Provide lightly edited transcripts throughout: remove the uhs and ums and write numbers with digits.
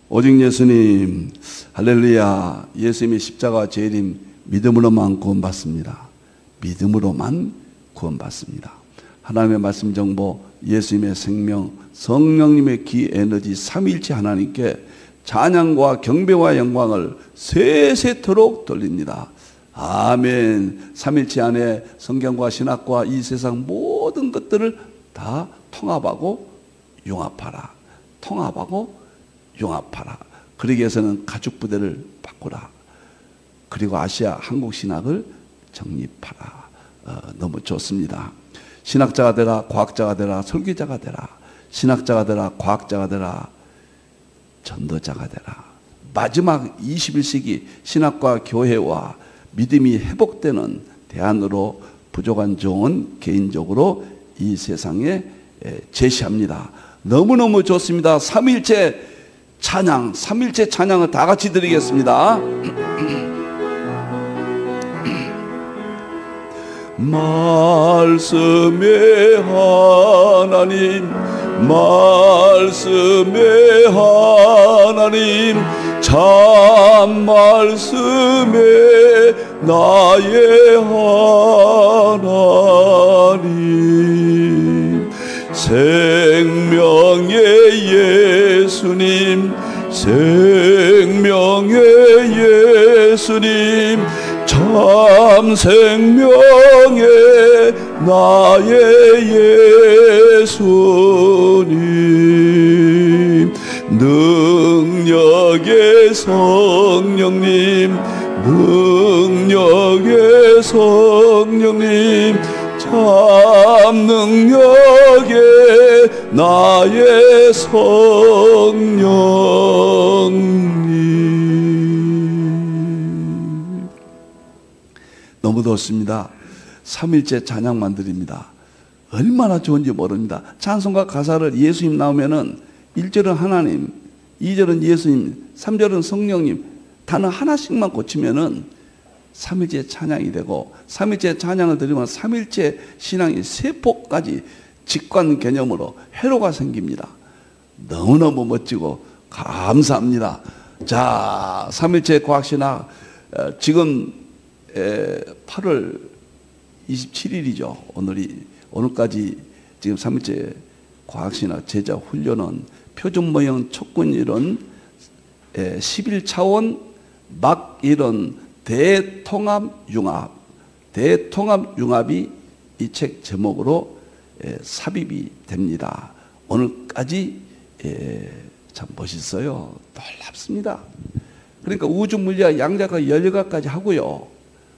오직 예수님, 할렐루야. 예수님의 십자가 재림 믿음으로만 구원받습니다. 믿음으로만 구원받습니다. 하나님의 말씀 정보, 예수님의 생명, 성령님의 기 에너지 삼위일체 하나님께 찬양과 경배와 영광을 세세토록 돌립니다. 아멘. 삼일체 안에 성경과 신학과 이 세상 모든 것들을 다 통합하고 융합하라. 통합하고 융합하라. 그러기 위해서는 가축부대를 바꾸라. 그리고 아시아 한국 신학을 정립하라. 너무 좋습니다. 신학자가 되라, 과학자가 되라, 설교자가 되라. 신학자가 되라, 과학자가 되라, 전도자가 되라. 마지막 21세기 신학과 교회와 믿음이 회복되는 대안으로 부족한 종은 개인적으로 이 세상에 제시합니다. 너무너무 좋습니다. 삼일체 찬양, 삼일체 찬양을 다 같이 드리겠습니다. 말씀의 하나님, 말씀의 하나님, 참 말씀의 나의 하나님, 생명의 예수님, 생명의 예수님, 참 생명의 나의 예수님, 능력의 성령님, 능력의 성령님, 참 능력의 나의 성령님. 너무 좋습니다. 삼일째 찬양만 드립니다. 얼마나 좋은지 모릅니다. 찬송가 가사를 예수님 나오면은 1절은 하나님, 2절은 예수님, 3절은 성령님 단어 하나씩만 고치면은 삼일째 찬양이 되고, 삼일째 찬양을 드리면 삼일째 신앙의 세포까지 직관 개념으로 회로가 생깁니다. 너무너무 멋지고 감사합니다. 자, 삼일째 과학신학 지금 8월 27일이죠. 오늘까지 지금 삼일째 과학신학 제자 훈련은 표준 모형 촉근 이론 11차원 막 이론 대통합 융합이 이 책 제목으로 삽입이 됩니다. 오늘까지 참 멋있어요. 놀랍습니다. 그러니까 우주 물리학 양자가 연력학까지 하고요.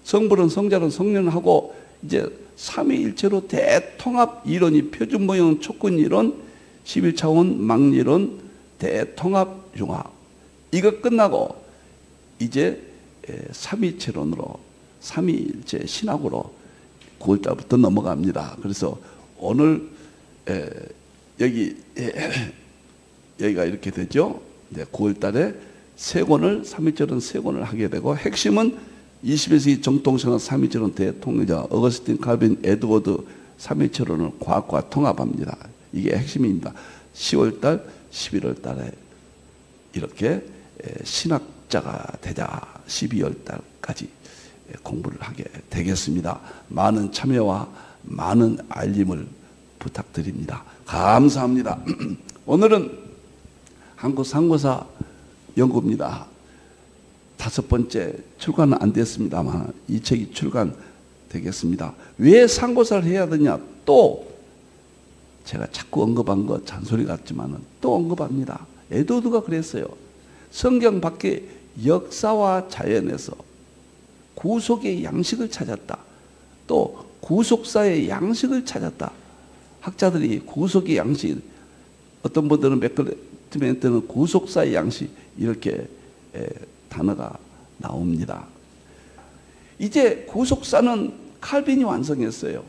성불은 성자는 성령을 하고 이제 삼위일체로 대통합 이론이 표준 모형 촉근 이론, 11차원 막 이론, 대통합 융합. 이거 끝나고 이제 삼위체론으로, 삼위일체 신학으로 9월달부터 넘어갑니다. 그래서 오늘 여기가 이렇게 되죠. 9월달에 세 권을, 삼위체론 세 권을 하게 되고, 핵심은 21세기 정통신학 삼위체론 대통령자 어거스틴 칼빈 에드워드 삼위체론을 과학과 통합합니다. 이게 핵심입니다. 10월달, 11월달에 이렇게 신학자가 되자 12월달까지 공부를 하게 되겠습니다. 많은 참여와 많은 알림을 부탁드립니다. 감사합니다. 오늘은 한국 상고사 연구입니다. 5번째 출간은 안 됐습니다만 이 책이 출간되겠습니다. 왜 상고사를 해야 되냐? 또 제가 자꾸 언급한 거 잔소리 같지만 또 언급합니다. 에드워드가 그랬어요. 성경 밖에 역사와 자연에서 구속의 양식을 찾았다. 또 구속사의 양식을 찾았다. 학자들이 구속의 양식, 어떤 분들은 맥클레트멘트는 구속사의 양식, 이렇게 단어가 나옵니다. 이제 구속사는 칼빈이 완성했어요.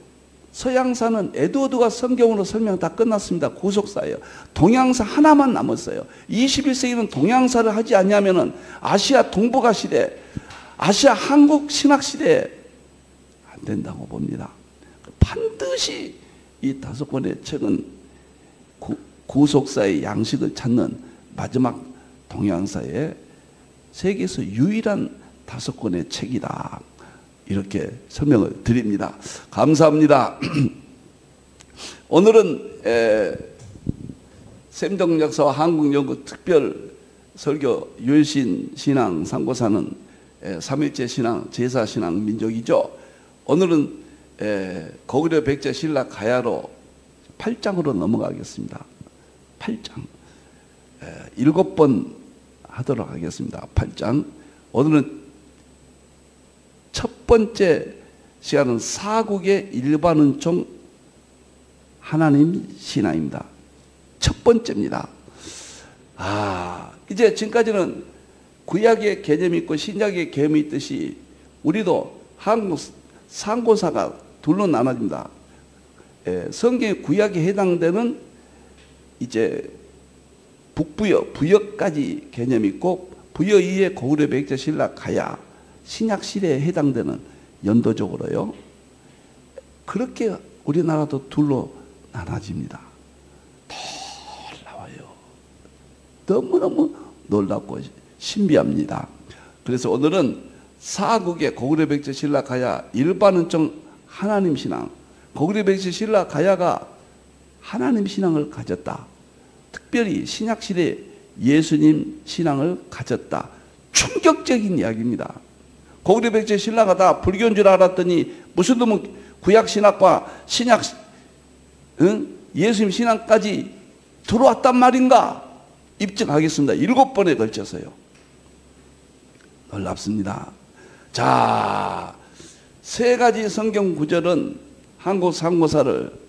서양사는 에드워드가 성경으로 설명 다 끝났습니다. 구속사예요. 동양사 하나만 남았어요. 21세기는 동양사를 하지 않냐면은 아시아 동북아 시대, 아시아 한국 신학 시대에 안 된다고 봅니다. 반드시 이 5권의 책은 구속사의 양식을 찾는 마지막 동양사의 세계에서 유일한 5권의 책이다. 이렇게 설명을 드립니다. 감사합니다. 오늘은 샘정역사와 한국연구 특별 설교 유일신 신앙 상고사는 삼일째 신앙, 제사 신앙 민족이죠. 오늘은 고구려 백제 신라 가야로 8장으로 넘어가겠습니다. 8장 7번 하도록 하겠습니다. 8장. 오늘은 첫 번째 시간은 사국의 일반은총 하나님 신앙입니다. 첫 번째입니다. 이제 지금까지는 구약의 개념이 있고 신약의 개념이 있듯이 우리도 한국 상고사가 둘로 나눠집니다. 성경의 구약에 해당되는 이제 북부여, 부여까지 개념이 있고 부여 이후에 고구려 백제 신라 가야 신약 시대에 해당되는 연도적으로요. 그렇게 우리나라도 둘로 나눠집니다. 놀라워요. 너무너무 놀랍고 신비합니다. 그래서 오늘은 사국의 고구려 백제 신라 가야 일반은총 하나님 신앙, 고구려 백제 신라 가야가 하나님 신앙을 가졌다. 특별히 신약 시대 예수님 신앙을 가졌다. 충격적인 이야기입니다. 고구려 백제 신라가 다 불교인 줄 알았더니 무슨 놈은 구약 신학과 신약 예수님 신앙까지 들어왔단 말인가? 입증하겠습니다. 7번에 걸쳐서요. 놀랍습니다. 자, 3가지 성경 구절은 한국 상고사를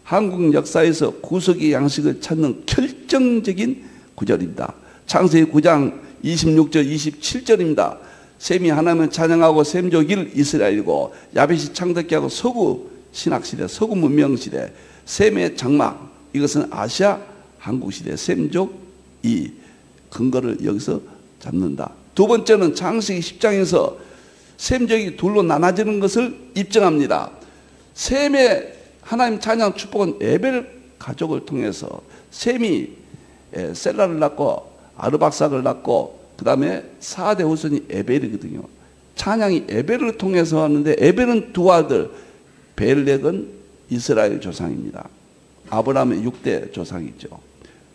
한국 역사에서 구석의 양식을 찾는 결정적인 구절입니다. 창세기 9장 26절 27절입니다. 셈이 하나님을 찬양하고 셈족1 이스라엘이고 야벳이 창덕기 하고 서구 신학시대 서구 문명시대 셈의 장막 이것은 아시아 한국시대 셈족 2 근거를 여기서 잡는다. 두 번째는 창세기 10장에서 셈족이 둘로 나눠지는 것을 입증합니다. 셈의 하나님 찬양 축복은 에벨 가족을 통해서 셈이 셀라를 낳고 아르박삭을 낳고 그 다음에 4대 후손이 에벨이거든요. 찬양이 에벨을 통해서 왔는데 에벨은 두 아들 벨렉은 이스라엘 조상입니다. 아브라함의 6대 조상이죠.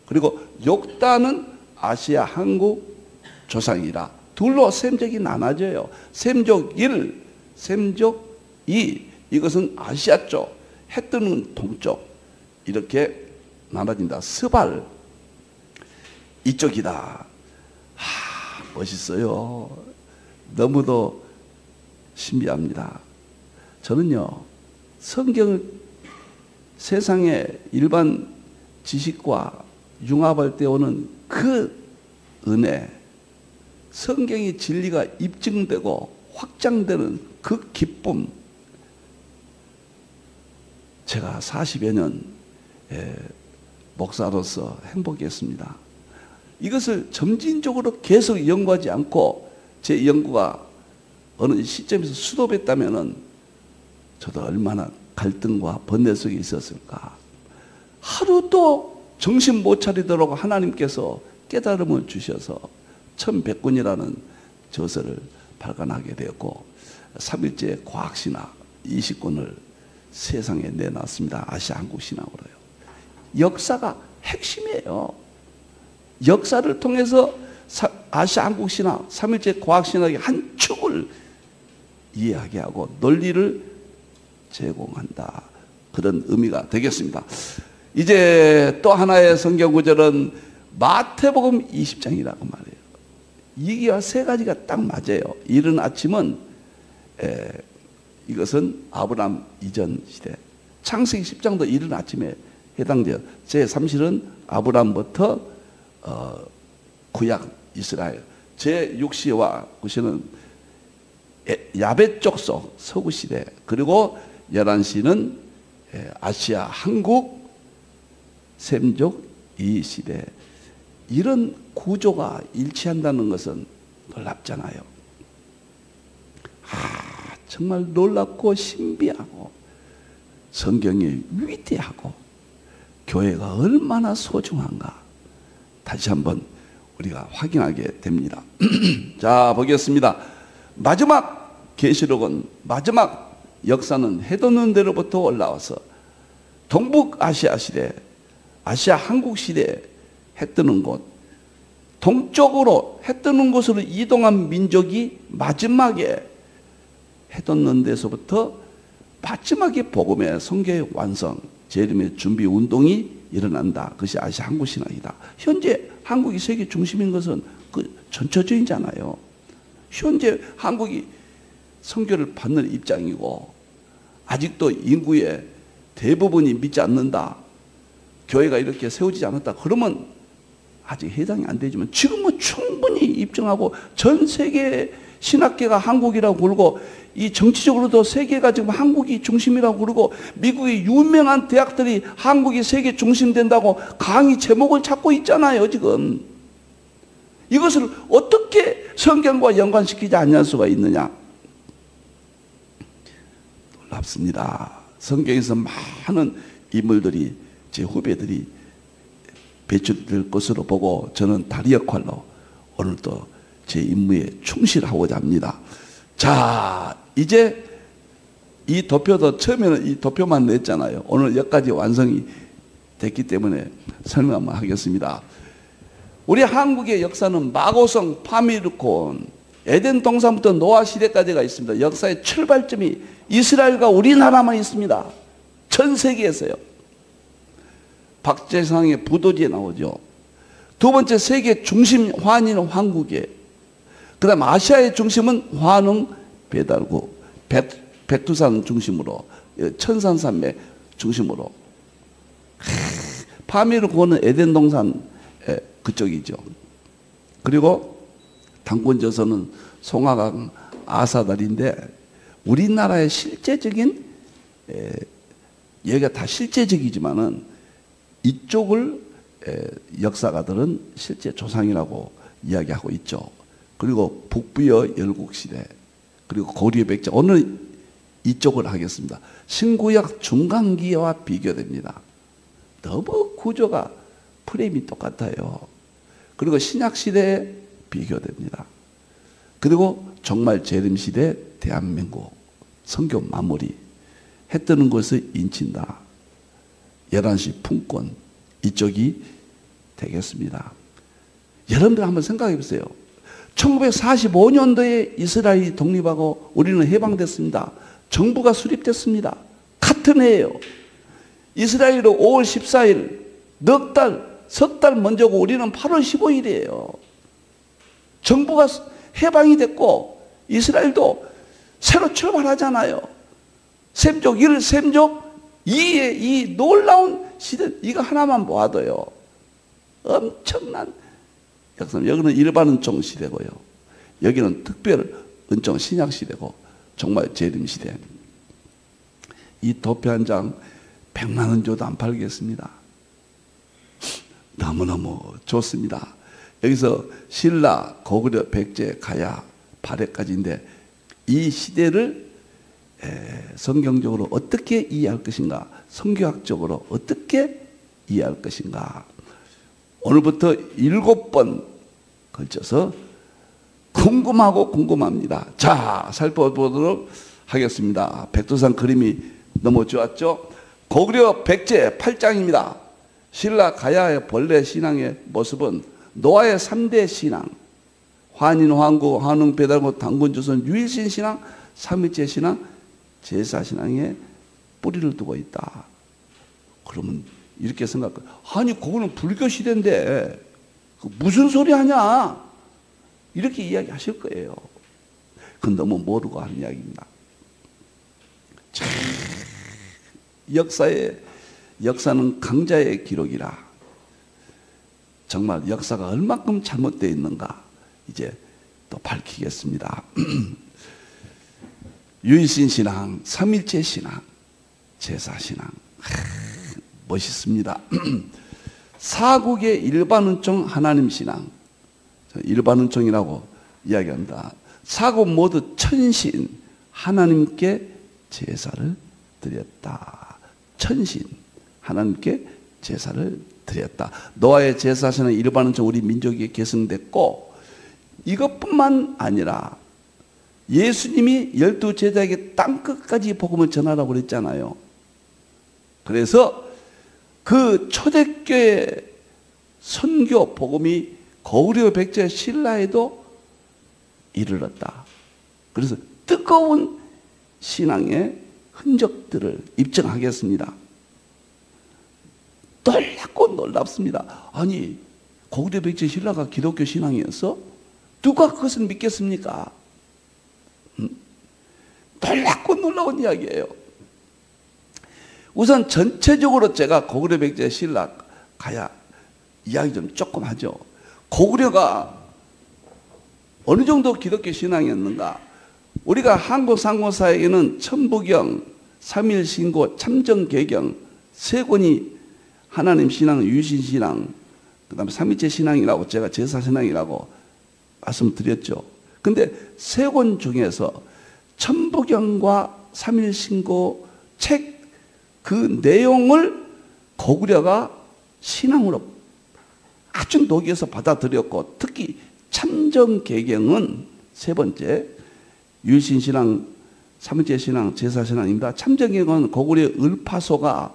그리고 욕단은 아시아 한국 조상이라 둘로 셈족이 나눠져요. 셈족 1, 셈족 2 이것은 아시아 쪽, 해 뜨는 동쪽 이렇게 나눠진다. 스발 이쪽이다. 멋있어요. 너무도 신비합니다. 저는요 성경을 세상의 일반 지식과 융합할 때 오는 그 은혜, 성경의 진리가 입증되고 확장되는 그 기쁨, 제가 40여 년 목사로서 행복했습니다. 이것을 점진적으로 계속 연구하지 않고 제 연구가 어느 시점에서 수도했다면 저도 얼마나 갈등과 번뇌 속에 있었을까. 하루도 정신 못 차리도록 하나님께서 깨달음을 주셔서 천백군이라는 저서를 발간하게 되었고 3일째 과학신학 20권을 세상에 내놨습니다. 아시아 한국 신학으로요. 역사가 핵심이에요. 역사를 통해서 아시아 한국 신학, 3일째 과학신학의 한 축을 이해하게 하고 논리를 제공한다. 그런 의미가 되겠습니다. 이제 또 하나의 성경 구절은 마태복음 20장이라고 말해요. 이게 3가지가 딱 맞아요. 이른 아침은 이것은 아브라함 이전 시대. 창세기 10장도 이른 아침에 해당돼요. 제3실은 아브라함부터 구약 이스라엘. 제6시와 9시는 야벳 족속 서구 시대. 그리고 11시는 아시아 한국 셈족 이 시대. 이런 구조가 일치한다는 것은 놀랍잖아요. 정말 놀랍고 신비하고 성경이 위대하고 교회가 얼마나 소중한가. 다시 한번 우리가 확인하게 됩니다. 자, 보겠습니다. 마지막 계시록은, 마지막 역사는 해 돋는 데로부터 올라와서 동북아시아 시대, 아시아 한국 시대에 해 뜨는 곳, 동쪽으로 해 뜨는 곳으로 이동한 민족이 마지막에 해 돋는 데서부터 마지막에 복음의 성교의 완성, 재림의 준비 운동이 일어난다. 그것이 아시아 한국 신학이다. 현재 한국이 세계 중심인 것은 그 전처적이잖아요. 현재 한국이 선교를 받는 입장이고, 아직도 인구의 대부분이 믿지 않는다, 교회가 이렇게 세워지지 않았다, 그러면 아직 해당이 안 되지만 지금은 충분히 입증하고 전 세계 신학계가 한국이라고 그러고, 이 정치적으로도 세계가 지금 한국이 중심이라고 그러고, 미국의 유명한 대학들이 한국이 세계 중심 된다고 강의 제목을 찾고 있잖아요. 지금 이것을 어떻게 성경과 연관시키지 않을 수가 있느냐? 놀랍습니다. 성경에서 많은 인물들이, 제 후배들이 배출될 것으로 보고, 저는 다리 역할로 오늘도 제 임무에 충실하고자 합니다. 자, 이제 이 도표도 처음에는 이 도표만 냈잖아요. 오늘 여기까지 완성이 됐기 때문에 설명 한번 하겠습니다. 우리 한국의 역사는 마고성, 파미르콘, 에덴 동산부터 노아 시대까지가 있습니다. 역사의 출발점이 이스라엘과 우리나라만 있습니다. 전 세계에서요. 박재상의 부도지에 나오죠. 두 번째, 세계 중심 환인 황국에, 그 다음 아시아의 중심은 환웅 배달구, 백두산 중심으로, 천산산맥 중심으로, 파미르콘은 에덴 동산 그쪽이죠. 그리고 당군저선은 송화강 아사달인데, 우리나라의 실제적인, 여기가 다 실제적이지만은 이쪽을 역사가들은 실제 조상이라고 이야기하고 있죠. 그리고 북부여 열국시대, 그리고 고려의 백제, 오늘 이쪽을 하겠습니다. 신구약 중간기와 비교됩니다. 너무 구조가, 프레임이 똑같아요. 그리고 신약시대에 비교됩니다. 그리고 정말 재림시대 대한민국 선교 마무리, 해 뜨는 것을 인친다, 11시 품권, 이쪽이 되겠습니다. 여러분들 한번 생각해 보세요. 1945년도에 이스라엘이 독립하고 우리는 해방됐습니다. 정부가 수립됐습니다. 같은 해예요. 이스라엘은 5월 14일, 석 달 먼저고 우리는 8월 15일이에요. 정부가 해방이 됐고 이스라엘도 새로 출발하잖아요. 셈족 1, 셈족 2의 이 놀라운 시대, 이거 하나만 모아도요, 엄청난 역사. 여기는 일반 은총 시대고요, 여기는 특별 은총 신약 시대고, 정말 재림 시대. 이 도표 한 장 100만 원 줘도 안 팔겠습니다. 너무너무 좋습니다. 여기서 신라, 고구려, 백제, 가야, 발해까지인데, 이 시대를 성경적으로 어떻게 이해할 것인가, 성교학적으로 어떻게 이해할 것인가, 오늘부터 7번 걸쳐서 궁금하고 궁금합니다. 자, 살펴보도록 하겠습니다. 백두산 그림이 너무 좋았죠? 고구려 백제 8장입니다. 신라 가야의 본래 신앙의 모습은 노아의 3대 신앙, 환인, 환구, 환웅, 배달구, 당군조선, 유일신 신앙, 삼위체 신앙, 제사 신앙에 뿌리를 두고 있다. 그러면 이렇게 생각해, 아니 그거는 불교 시대인데 무슨 소리 하냐, 이렇게 이야기하실 거예요. 그건 너무 모르고 하는 이야기입니다. 역사는 강자의 기록이라. 정말 역사가 얼마큼 잘못되어 있는가 이제 또 밝히겠습니다. 유일신 신앙, 삼일체 신앙, 제사 신앙, 멋있습니다. 사국의 일반은총 하나님 신앙, 일반은총이라고 이야기합니다. 사국 모두 천신, 하나님께 제사를 드렸다. 천신, 하나님께 제사를 드렸다. 노아의 제사시는 일반은 우리 민족에 계승됐고, 이것뿐만 아니라 예수님이 12제자에게 땅끝까지 복음을 전하라고 그랬잖아요. 그래서 그 초대교회 선교 복음이 고구려 백제 신라에도 이르렀다. 그래서 뜨거운 신앙의 흔적들을 입증하겠습니다. 놀랍고 놀랍습니다. 아니, 고구려 백제 신라가 기독교 신앙이었어? 누가 그것을 믿겠습니까? 놀랍고 놀라운 이야기예요. 우선 전체적으로 제가 고구려 백제 신라 가야 이야기 좀 조금 하죠. 고구려가 어느 정도 기독교 신앙이었는가? 우리가 한국 상고사에게는 천부경, 삼일신고, 참정개경 세 권이 하나님 신앙, 유신신앙, 그 다음에 삼위체 신앙이라고 제가 제사신앙이라고 말씀드렸죠. 근데 세 권 중에서 천부경과 삼일신고 책 그 내용을 고구려가 신앙으로 아주 녹여서 받아들였고, 특히 참정개경은 세 번째, 유신신앙, 삼위체 신앙, 제사신앙입니다. 참정개경은 고구려 을파소가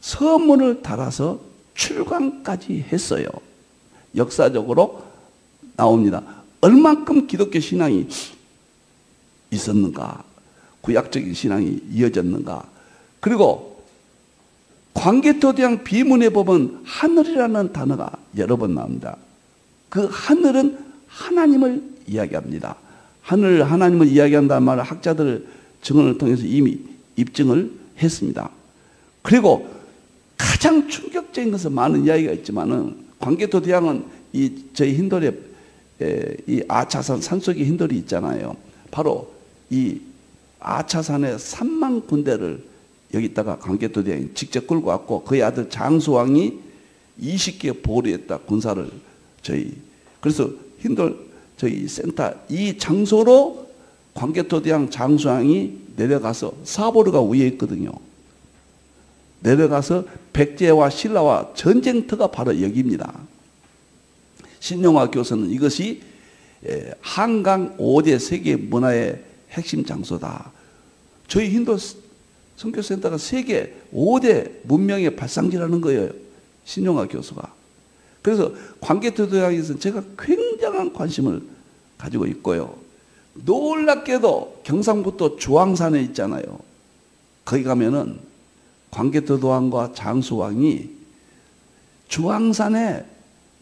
서문을 달아서 출간까지 했어요. 역사적으로 나옵니다. 얼만큼 기독교 신앙이 있었는가, 구약적인 신앙이 이어졌는가. 그리고 광개토대왕 비문에 보면 하늘이라는 단어가 여러 번 나옵니다. 그 하늘은 하나님을 이야기합니다. 하나님을 이야기한다는 말을 학자들 증언을 통해서 이미 입증을 했습니다. 그리고 가장 충격적인 것은 많은 이야기가 있지만은, 광개토대왕은 저희 힌돌에 이 아차산 산속에 힌돌이 있잖아요. 바로 이 아차산의 3만 군대를 여기다가 광개토대왕이 직접 끌고 왔고, 그의 아들 장수왕이 20개 보류했다, 군사를. 그래서 힌돌 저희 센터 이 장소로 광개토대왕 장수왕이 내려가서, 사보르가 위에 있거든요. 내려가서 백제와 신라와 전쟁터가 바로 여기입니다. 신용화 교수는 이것이 한강 5대 세계 문화의 핵심 장소다. 저희 힌두 선교센터가 세계 5대 문명의 발상지라는 거예요. 신용화 교수가. 그래서 광개토대왕에서는 제가 굉장한 관심을 가지고 있고요. 놀랍게도 경상북도 주황산에 있잖아요. 거기 가면은 광개토대왕과 장수왕이 주황산에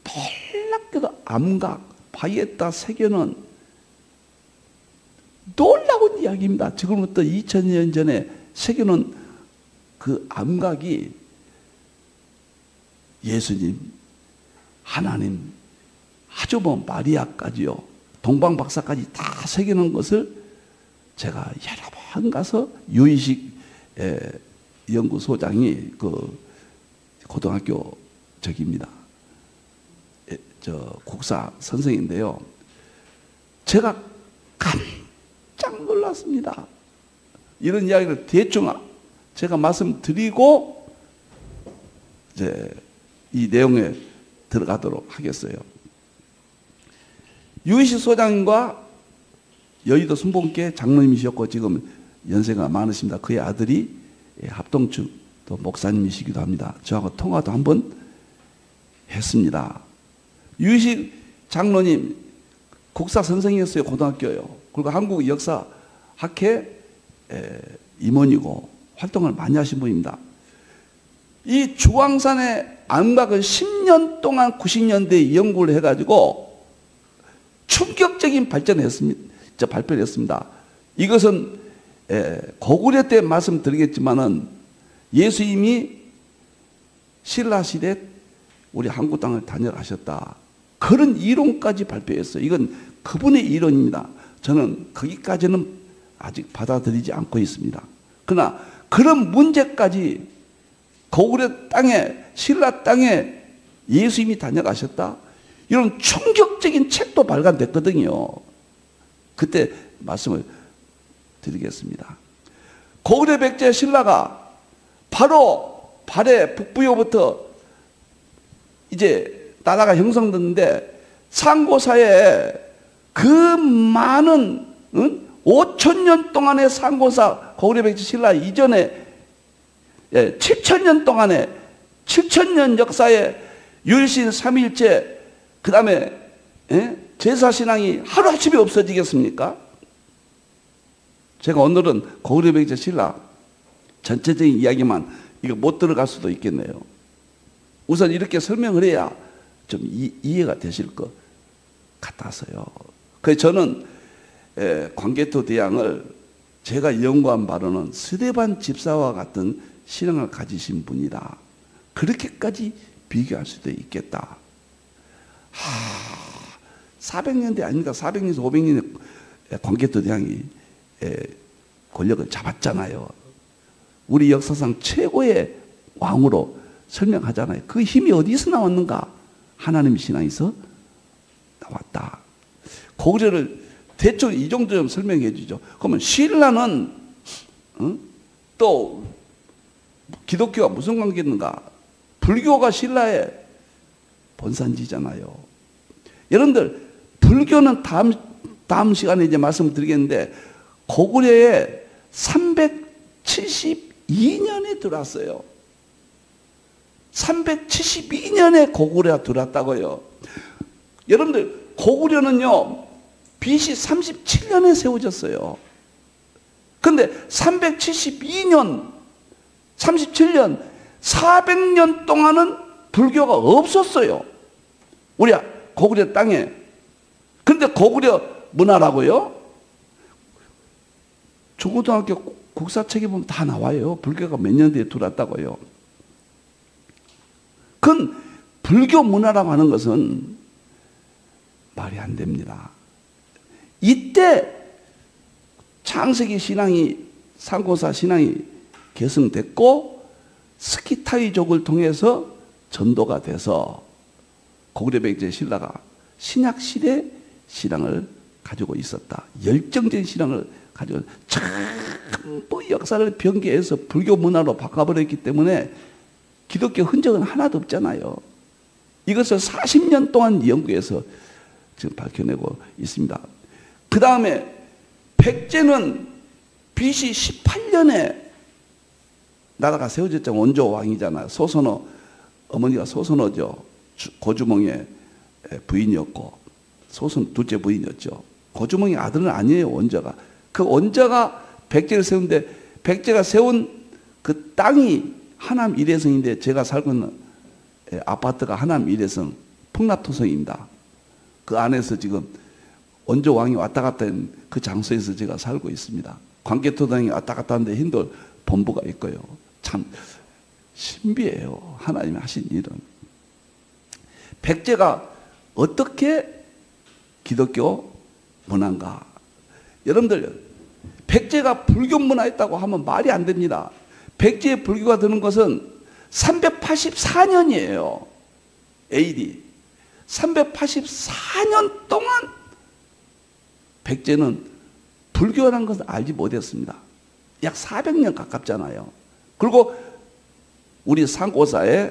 놀랍게도 암각, 바위에다 새겨놓은 놀라운 이야기입니다. 지금부터 2000년 전에 새겨놓은 그 암각이 예수님, 하나님, 아주 마리아까지요, 동방박사까지 다 새겨놓은 것을 제가 여러 번 가서 유이식 연구소장이 그 고등학교 저기입니다. 국사 선생인데요. 제가 깜짝 놀랐습니다. 이런 이야기를 대충 제가 말씀드리고 이제 이 내용에 들어가도록 하겠어요. 유이식 소장님과 여의도 순복음교회 장로님이셨고 지금 연세가 많으십니다. 그의 아들이 합동측 또 목사님이시기도 합니다. 저하고 통화도 한번 했습니다. 유이식 장로님 국사 선생이었어요. 고등학교요. 그리고 한국 역사 학회 임원이고 활동을 많이 하신 분입니다. 이 주황산의 암각을 10년 동안 90년대에 연구를 해가지고 충격적인 발표를 했습니다. 이것은 고구려 때 말씀드리겠지만은 예수님이 신라시대 우리 한국 땅을 다녀가셨다. 그런 이론까지 발표했어요. 이건 그분의 이론입니다. 저는 거기까지는 아직 받아들이지 않고 있습니다. 그러나 그런 문제까지 고구려 땅에, 신라 땅에 예수님이 다녀가셨다? 이런 충격적인 책도 발간됐거든요. 그때 말씀을 드리겠습니다. 고구려 백제 신라가 바로 발해 북부요부터 이제 나라가 형성됐는데 상고사에 그 많은 5,000년 동안의 상고사 고구려백제 신라 이전에 7,000년 동안의 7,000년 역사의 유일신 삼위일체 그 다음에 제사신앙이 하루아침에 없어지겠습니까? 제가 오늘은 고구려백제 신라 전체적인 이야기만 이거 못 들어갈 수도 있겠네요. 우선 이렇게 설명을 해야 좀 이해가 되실 것 같아서요. 그래서 저는 광개토 대왕을 제가 연구한 바로는 스데반 집사와 같은 신앙을 가지신 분이다. 그렇게까지 비교할 수도 있겠다. 400년대 아닙니까? 400년에서 500년에 광개토 대왕이 권력을 잡았잖아요. 우리 역사상 최고의 왕으로 설명하잖아요. 그 힘이 어디서 나왔는가? 하나님 신앙에서 나왔다. 고구려를 대충 이 정도 좀 설명해 주죠. 그러면 신라는 또 기독교와 무슨 관계 있는가? 불교가 신라의 본산지잖아요. 여러분들 불교는 다음 시간에 이제 말씀드리겠는데 고구려에 372년에 들어왔어요. 372년에 고구려가 들어왔다고요. 여러분들 고구려는요 BC 37년에 세워졌어요. 근데 372년 37년 400년 동안은 불교가 없었어요. 우리 고구려 땅에. 근데 고구려 문화라고요? 중고등학교 국사책에 보면 다 나와요. 불교가 몇 년 뒤에 들어왔다고요. 그건 불교 문화라고 하는 것은 말이 안 됩니다. 이때 창세기 신앙이 상고사 신앙이 계승됐고 스키타이족을 통해서 전도가 돼서 고구려백제 신라가 신약시대 신앙을 가지고 있었다. 열정적인 신앙을 가지고 전부 역사를 변개해서 불교 문화로 바꿔버렸기 때문에 기독교 흔적은 하나도 없잖아요. 이것을 40년 동안 연구해서 지금 밝혀내고 있습니다. 그 다음에 백제는 BC 18년에 나라가 세워졌잖아요. 원조 왕이잖아요. 소선호, 어머니가 소선호죠. 고주몽의 부인이었고 소선 둘째 부인이었죠. 고주몽의 아들은 아니에요. 원조가. 그 원조가 백제를 세운데 백제가 세운 그 땅이 하남 일회성인데 제가 살고 있는 아파트가 하남 일회성 풍납토성입니다. 그 안에서 지금 원조 왕이 왔다 갔다 하는 그 장소에서 제가 살고 있습니다. 광개토당이 왔다 갔다 하는데 힌두 본부가 있고요. 참 신비해요. 하나님이 하신 일은. 백제가 어떻게 기독교 문화인가? 여러분들 백제가 불교 문화였다고 하면 말이 안 됩니다. 백제의 불교가 드는 것은 384년이에요. AD. 384년 동안 백제는 불교라는 것을 알지 못했습니다. 약 400년 가깝잖아요. 그리고 우리 상고사에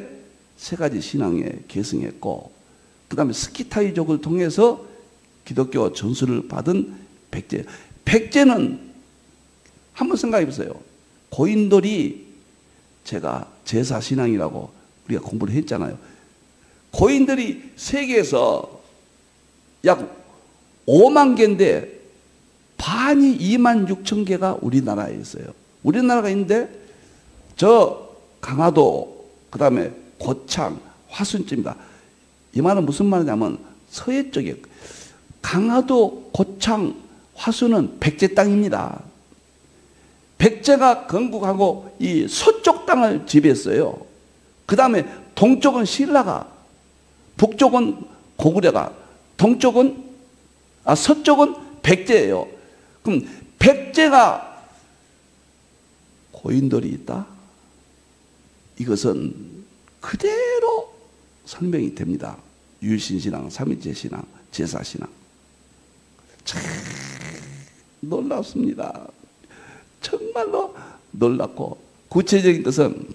세 가지 신앙에 계승했고 그 다음에 스키타이족을 통해서 기독교 전수를 받은 백제. 백제는 한번 생각해 보세요. 고인돌이 제가 제사신앙이라고 우리가 공부를 했잖아요. 고인들이 세계에서 약 5만 개인데 반이 2만 6천 개가 우리나라에 있어요. 우리나라가 있는데 저 강화도 그 다음에 고창 화순쯤이다. 이 말은 무슨 말이냐면 서해 쪽에 강화도 고창 화순은 백제 땅입니다. 백제가 건국하고 이 서쪽 땅을 지배했어요. 그 다음에 동쪽은 신라가, 북쪽은 고구려가, 서쪽은 백제예요. 그럼 백제가 고인돌이 있다? 이것은 그대로 설명이 됩니다. 유일신신앙, 삼위일체신앙, 제사신앙. 참 놀랍습니다. 정말로 놀랍고 구체적인 뜻은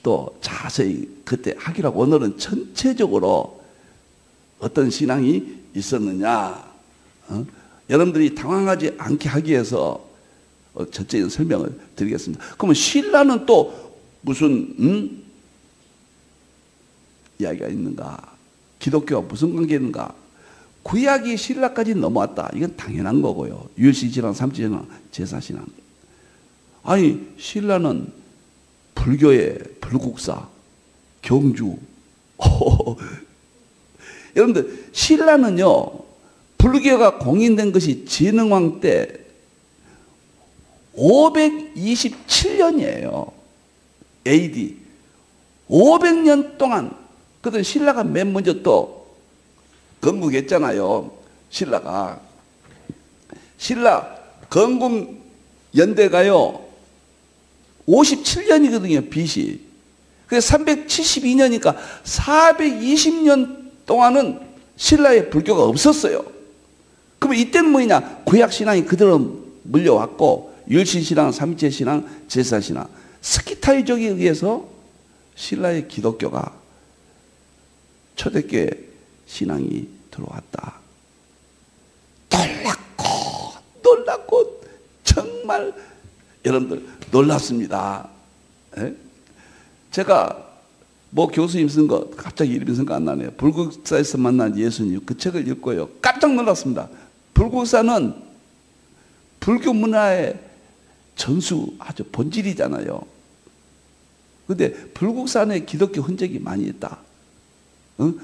또 자세히 그때 하기로 하고, 오늘은 전체적으로 어떤 신앙이 있었느냐, 여러분들이 당황하지 않게 하기 위해서 전체적인 설명을 드리겠습니다. 그러면 신라는 또 무슨 이야기가 있는가? 기독교와 무슨 관계가 있는가? 구약이 신라까지 넘어왔다. 이건 당연한 거고요. 유일신신앙, 삼지신앙, 제사신앙. 아니, 신라는 불교의 불국사, 경주. 여러분들, 신라는요, 불교가 공인된 것이 진흥왕 때 527년이에요. AD. 500년 동안. 그때 신라가 맨 먼저 또 건국했잖아요. 신라 건국 연대가요 57년이거든요. BC. 그래서 372년이니까 420년 동안은 신라의 불교가 없었어요. 그러면 이때는 뭐냐? 구약신앙이 그대로 물려왔고, 율신신앙, 삼위체신앙, 제사신앙, 스키타이족에 의해서 신라의 기독교가 초대교회 신앙이 들어왔다. 놀랍고 정말 여러분들 놀랐습니다. 에? 제가 뭐 교수님 쓴 거 갑자기 이름이 생각 안 나네요. 불국사에서 만난 예수님, 그 책을 읽고요 깜짝 놀랐습니다. 불국사는 불교 문화의 전수 아주 본질이잖아요. 근데 불국사 안에 기독교 흔적이 많이 있다.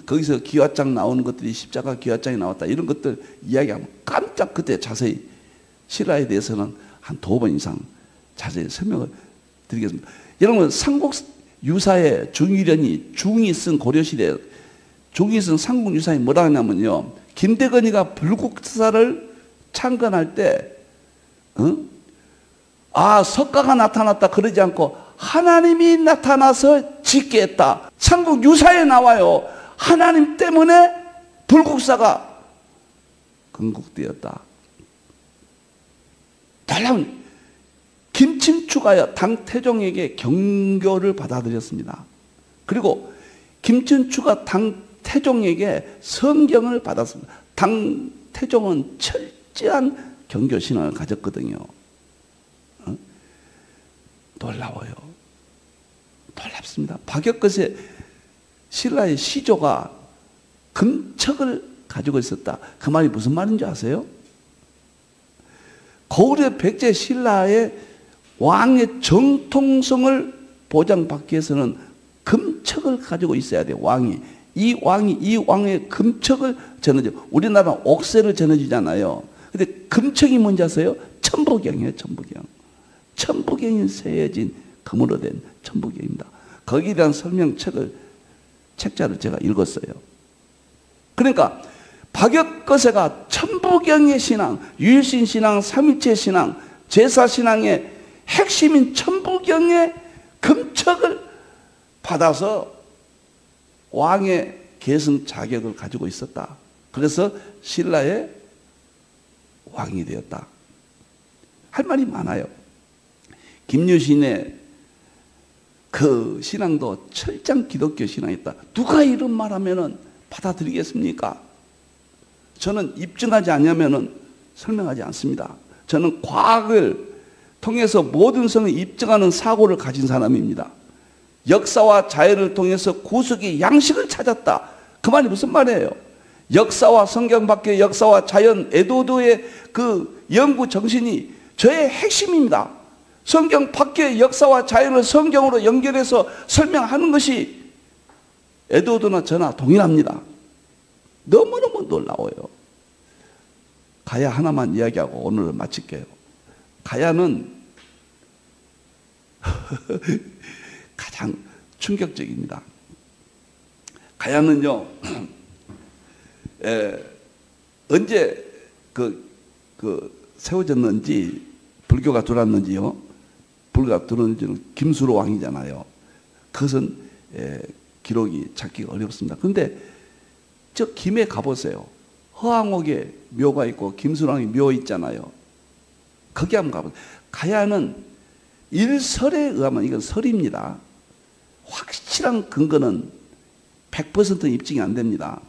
거기서 기와장 나오는 것들이 십자가 기와장이 나왔다, 이런 것들 이야기하면 깜짝, 그때 자세히 신라에 대해서는 한 2번 이상 자세히 설명을 드리겠습니다. 여러분, 삼국 유사의 중일련이 중이 쓴 고려시대 중이 쓴 삼국 유사에 뭐라 하냐면요, 김대건이가 불국사를 창건할 때 석가가 나타났다 그러지 않고 하나님이 나타나서 짓게 했다. 삼국 유사에 나와요. 하나님 때문에 불국사가 건국되었다. 놀라운, 김춘추가 당태종에게 경교를 받아들였습니다. 그리고 김춘추가 당태종에게 성경을 받았습니다. 당태종은 철저한 경교신앙을 가졌거든요. 놀라워요. 놀랍습니다. 박역것의 신라의 시조가 금척을 가지고 있었다. 그 말이 무슨 말인지 아세요? 고구려 백제 신라의 왕의 정통성을 보장받기 위해서는 금척을 가지고 있어야 돼요. 왕이. 이 왕의 금척을 전해줘. 우리나라 옥새를 전해주잖아요. 근데 금척이 뭔지 아세요? 천부경이에요. 천부경. 천부경이 세해진 금으로 된 천부경입니다. 거기에 대한 책자를 제가 읽었어요. 그러니까 박역거세가 천부경의 신앙, 유일신신앙, 삼위체신앙, 제사신앙의 핵심인 천부경의 금척을 받아서 왕의 계승 자격을 가지고 있었다. 그래서 신라의 왕이 되었다. 할 말이 많아요. 김유신의 그 신앙도 철장 기독교 신앙이었다. 누가 이런 말하면은 받아들이겠습니까? 저는 입증하지 않으면은 설명하지 않습니다. 저는 과학을 통해서 모든 성을 입증하는 사고를 가진 사람입니다. 역사와 자연을 통해서 구속의 양식을 찾았다. 그 말이 무슨 말이에요? 역사와 성경 밖의 역사와 자연, 에도도의 그 연구 정신이 저의 핵심입니다. 성경 밖의 역사와 자연을 성경으로 연결해서 설명하는 것이 에도도나 저나 동일합니다. 너무너무 놀라워요. 가야 하나만 이야기하고 오늘을 마칠게요. 가야는 가장 충격적입니다. 가야는요, 언제 세워졌는지, 불교가 들어왔는지요. 불교가 들어왔는지는 김수로 왕이잖아요. 그것은 기록이 찾기가 어렵습니다. 그런데 저 김에 가보세요. 허황옥에 묘가 있고 김수랑이 묘 있잖아요. 거기 한번 가보세요. 가야는 일설에 의하면, 이건 설입니다. 확실한 근거는 100%는 입증이 안 됩니다.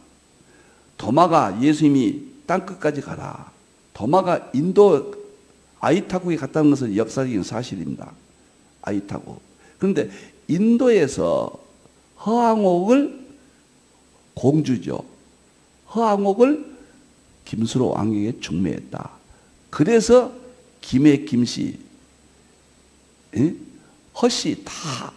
도마가 예수님이 땅끝까지 가라. 도마가 인도 아이타국에 갔다는 것은 역사적인 사실입니다. 아이타국. 그런데 인도에서 허황옥을 공주죠. 허황옥을 김수로 왕에게 중매했다. 그래서 김해, 김씨, 허씨 다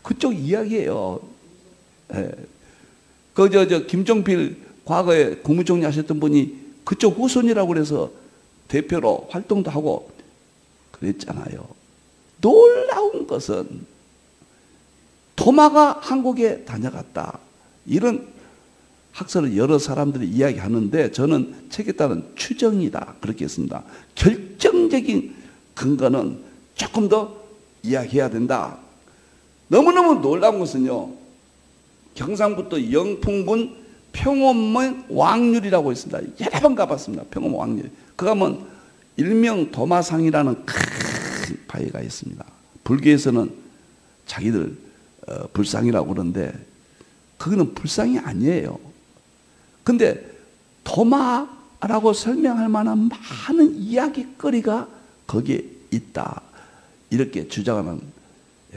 그쪽 이야기예요. 예. 김종필 과거에 국무총리 하셨던 분이 그쪽 후손이라고 그래서 대표로 활동도 하고 그랬잖아요. 놀라운 것은 도마가 한국에 다녀갔다. 이런 학설을 여러 사람들이 이야기하는데 저는 책에 따른 추정이다. 그렇게 했습니다. 결정적인 근거는 조금 더 이야기해야 된다. 너무너무 놀라운 것은요. 경상북도 영풍군 평원문 왕률이라고 있습니다. 여러 번 가봤습니다. 평원문 왕률. 그 가면 일명 도마상이라는 큰 바위가 있습니다. 불교에서는 자기들 불상이라고 그러는데 그거는 불상이 아니에요. 근데 도마라고 설명할 만한 많은 이야기거리가 거기에 있다. 이렇게 주장하는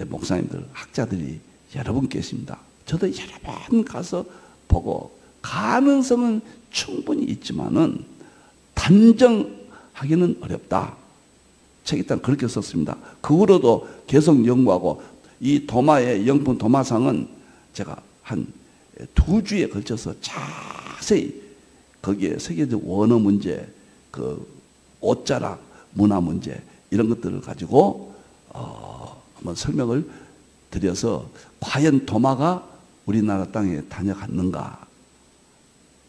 목사님들, 학자들이 여러 분 계십니다. 저도 여러 번 가서 보고 가능성은 충분히 있지만은 단정하기는 어렵다. 책에 일단 그렇게 썼습니다. 그 후로도 계속 연구하고 이 도마의 영풍 도마상은 제가 한 2주에 걸쳐서 자세히 거기에 세계적 원어 문제, 그 옷자락, 문화 문제 이런 것들을 가지고 한번 설명을 드려서 과연 도마가 우리나라 땅에 다녀갔는가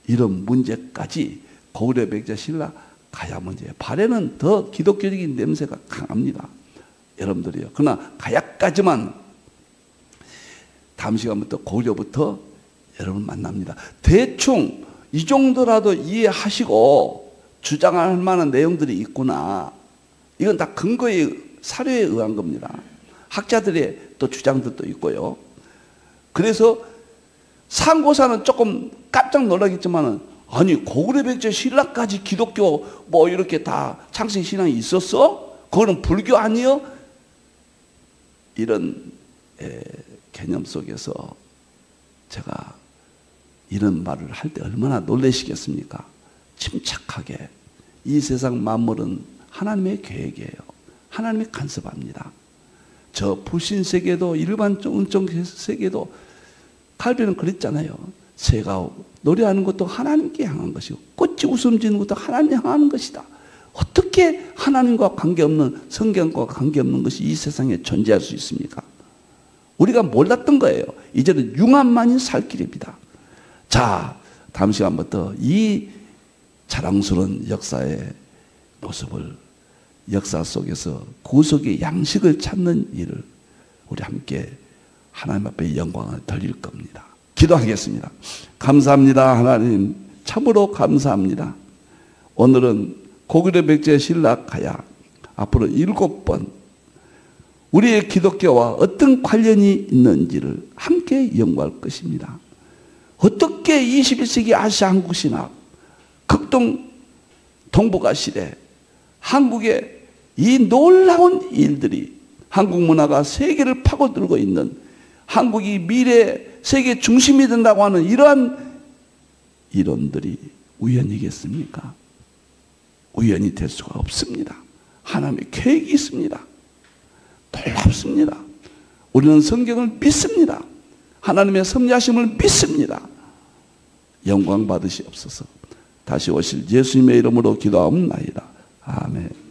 이런 문제까지 고구려 백제 신라 가야 문제. 발에는 더 기독교적인 냄새가 강합니다. 여러분들이요. 그러나 가야까지만 다음 시간부터 고구려부터 여러분 만납니다. 대충 이 정도라도 이해하시고 주장할 만한 내용들이 있구나. 이건 다 근거에 사료에 의한 겁니다. 학자들의 또 주장들도 있고요. 그래서 상고사는 조금 깜짝 놀라겠지만은 아니 고구려 백제 신라까지 기독교 뭐 이렇게 다 창세 신앙이 있었어? 그거는 불교 아니요? 이런 개념 속에서 제가 이런 말을 할 때 얼마나 놀라시겠습니까? 침착하게 이 세상 만물은 하나님의 계획이에요. 하나님이 간섭합니다. 저 불신 세계도 일반적 은총 세계도 칼빈은 그랬잖아요. 새가 노래하는 것도 하나님께 향한 것이고 꽃이 웃음 짓는 것도 하나님 향하는 것이다. 어떻게 하나님과 관계없는 성경과 관계없는 것이 이 세상에 존재할 수 있습니까? 우리가 몰랐던 거예요. 이제는 융합만이 살 길입니다. 자, 다음 시간부터 이 자랑스러운 역사의 모습을 역사 속에서 구속의 양식을 찾는 일을 우리 함께 하나님 앞에 영광을 돌릴 겁니다. 기도하겠습니다. 감사합니다. 하나님 참으로 감사합니다. 오늘은 고구려 백제 신라 가야 앞으로 7번 우리의 기독교와 어떤 관련이 있는지를 함께 연구할 것입니다. 어떻게 21세기 아시아 한국 신학 극동 동북아 시대 한국의 이 놀라운 일들이 한국 문화가 세계를 파고들고 있는 한국이 미래 세계 중심이 된다고 하는 이러한 이론들이 우연이겠습니까? 우연이 될 수가 없습니다. 하나님의 계획이 있습니다. 놀랍습니다. 우리는 성경을 믿습니다. 하나님의 섭리하심을 믿습니다. 영광 받으시옵소서. 다시 오실 예수님의 이름으로 기도하옵나이다. 아멘.